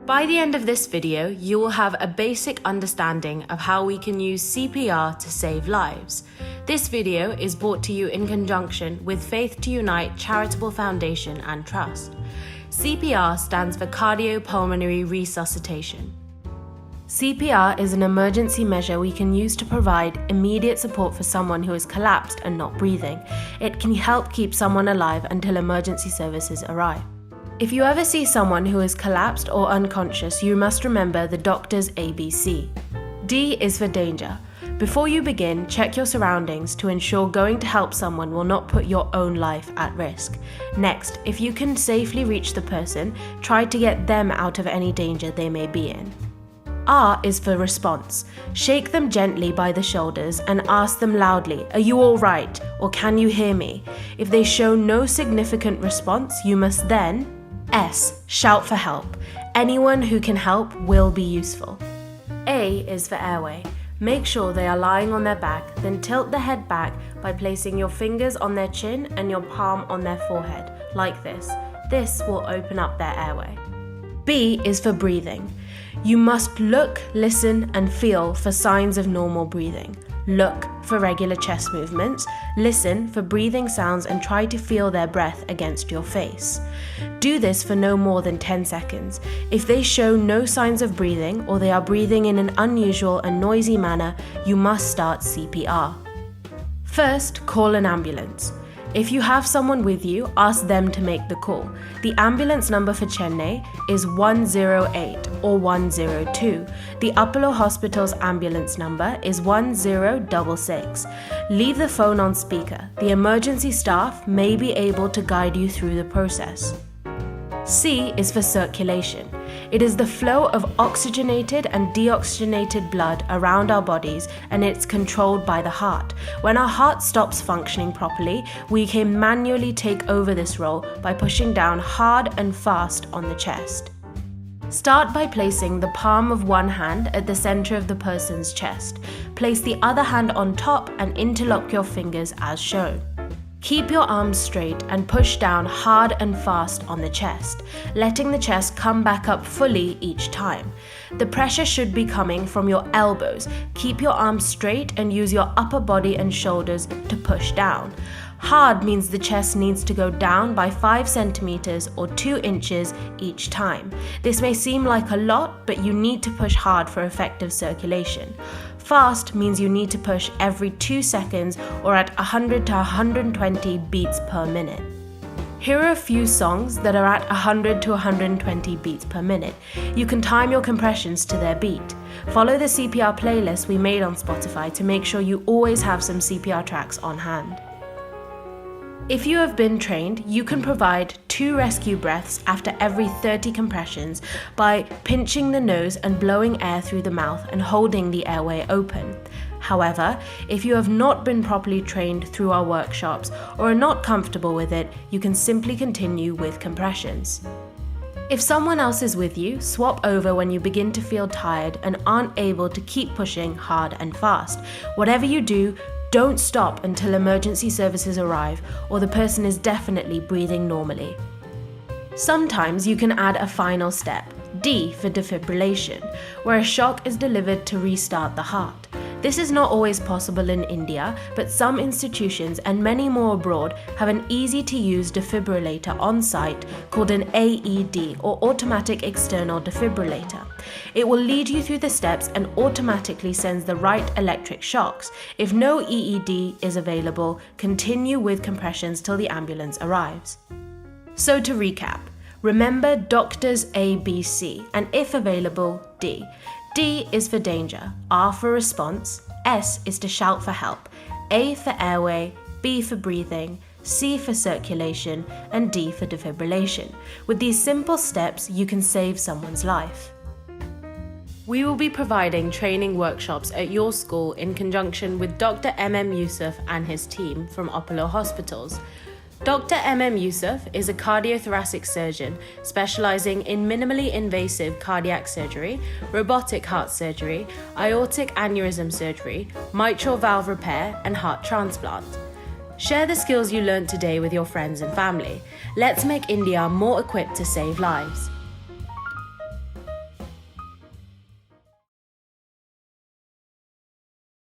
By the end of this video, you will have a basic understanding of how we can use CPR to save lives. This video is brought to you in conjunction with Faith to Unite Charitable Foundation and Trust. CPR stands for Cardiopulmonary Resuscitation. CPR is an emergency measure we can use to provide immediate support for someone who is collapsed and not breathing. It can help keep someone alive until emergency services arrive. If you ever see someone who is collapsed or unconscious, you must remember the doctor's ABC. D is for danger. Before you begin, check your surroundings to ensure going to help someone will not put your own life at risk. Next, if you can safely reach the person, try to get them out of any danger they may be in. R is for response. Shake them gently by the shoulders and ask them loudly, "Are you all right?" or "Can you hear me?" If they show no significant response, you must then S. Shout for help. Anyone who can help will be useful. A is for airway. Make sure they are lying on their back, then tilt the head back by placing your fingers on their chin and your palm on their forehead, like this. This will open up their airway. B is for breathing. You must look, listen, and feel for signs of normal breathing. Look for regular chest movements, listen for breathing sounds, and try to feel their breath against your face. Do this for no more than 10 seconds. If they show no signs of breathing or they are breathing in an unusual and noisy manner, you must start CPR. First, call an ambulance. If you have someone with you, ask them to make the call. The ambulance number for Chennai is 108 or 102. The Apollo Hospital's ambulance number is 1066. Leave the phone on speaker. The emergency staff may be able to guide you through the process. C is for circulation. It is the flow of oxygenated and deoxygenated blood around our bodies, and it's controlled by the heart. When our heart stops functioning properly, we can manually take over this role by pushing down hard and fast on the chest. Start by placing the palm of one hand at the center of the person's chest. Place the other hand on top and interlock your fingers as shown. Keep your arms straight and push down hard and fast on the chest, letting the chest come back up fully each time. The pressure should be coming from your elbows. Keep your arms straight and use your upper body and shoulders to push down. Hard means the chest needs to go down by 5 centimeters or 2 inches each time. This may seem like a lot, but you need to push hard for effective circulation. Fast means you need to push every 2 seconds or at 100 to 120 beats per minute. Here are a few songs that are at 100 to 120 beats per minute. You can time your compressions to their beat. Follow the CPR playlist we made on Spotify to make sure you always have some CPR tracks on hand. If you have been trained, you can provide 2 rescue breaths after every 30 compressions by pinching the nose and blowing air through the mouth and holding the airway open. However, if you have not been properly trained through our workshops or are not comfortable with it, you can simply continue with compressions. If someone else is with you, swap over when you begin to feel tired and aren't able to keep pushing hard and fast. Whatever you do, don't stop until emergency services arrive or the person is definitely breathing normally. Sometimes you can add a final step, D for defibrillation, where a shock is delivered to restart the heart. This is not always possible in India, but some institutions and many more abroad have an easy-to-use defibrillator on site called an AED or automatic external defibrillator. It will lead you through the steps and automatically sends the right electric shocks. If no EED is available, continue with compressions till the ambulance arrives. So to recap, remember doctor's ABC and if available, D. D is for danger, R for response, S is to shout for help, A for airway, B for breathing, C for circulation, and D for defibrillation. With these simple steps, you can save someone's life. We will be providing training workshops at your school in conjunction with Dr M M Yusuf and his team from Apollo Hospitals. Dr M M Yusuf is a cardiothoracic surgeon specializing in minimally invasive cardiac surgery, robotic heart surgery, aortic aneurysm surgery, mitral valve repair, and heart transplant. Share the skills you learned today with your friends and family. Let's make India more equipped to save lives.